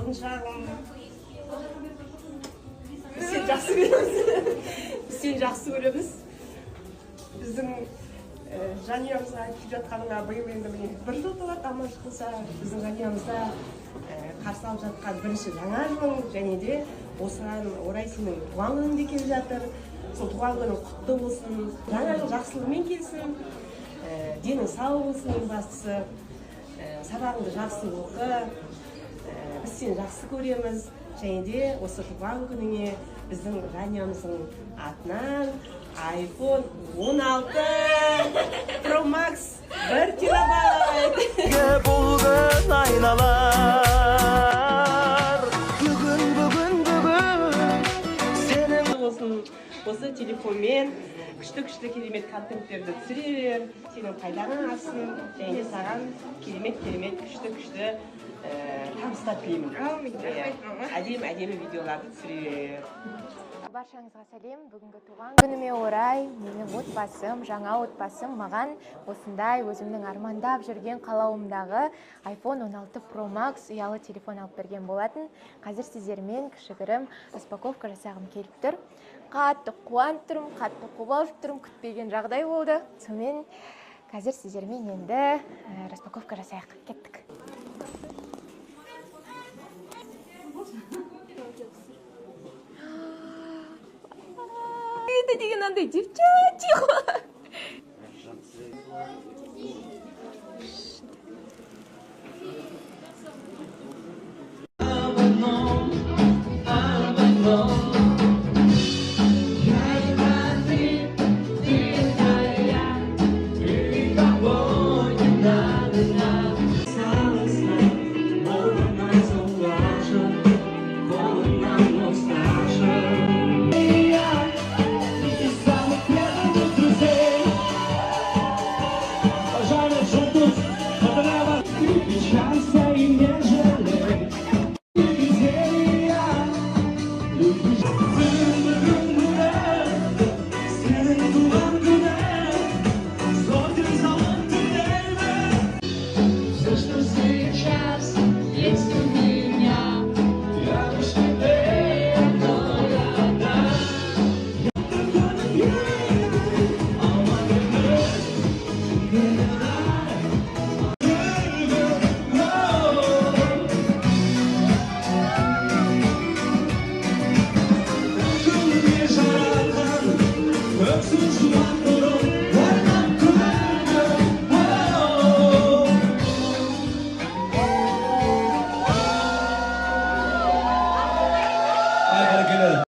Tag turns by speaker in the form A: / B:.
A: алтыншағым. Біз сені жақсы көреміз. Біз сені жақсы көреміз. Біздің жанұямызға келіп жатқаныңа биыл енді міне 1 жыл толады, аман шықса. Біздің жанұямызда қарсы алып жатқан бірінші жаңа жылың, және де осыған орай сенің туған күнің де келіп жатыр. Сол туған күнің құтты болсын, жаңа жыл жақсылығымен келсін, денің сау болсын, ең бастысы. Сабағыңды жақсы оқы, біз сені жақсы көреміз, және де осы туған күніңе біздің жанұямыздың атынан iPhone 16 Pro Max 1 терабайт.
B: Бұл күн айналар, бүгін сенің
A: болсын. Осы телефонмен күшті керемет контенттерді түсіре бер, сенің пайдаңа ассын, және саған керемет күшті табыстар тілеймін. Әдемі видеоларды түсіре бер.
C: Баршаңызға сәлем. Бүгінгі туған күніме орай менің отбасым, жаңа отбасым маған осындай өзімнің армандап жүрген қалауымдағы iPhone 16 Pro Max ұялы телефон алып берген болатын. Қазір сіздермен кішігірім распаковка жасағым келіп тұр. Қатты қуанып тұрмын, қатты қобалжып тұрмын, күтпеген жағдай болды. Сонымен қазір сіздермен енді распаковка жасайық. Кеттік. Это деген андай девчачий ғой.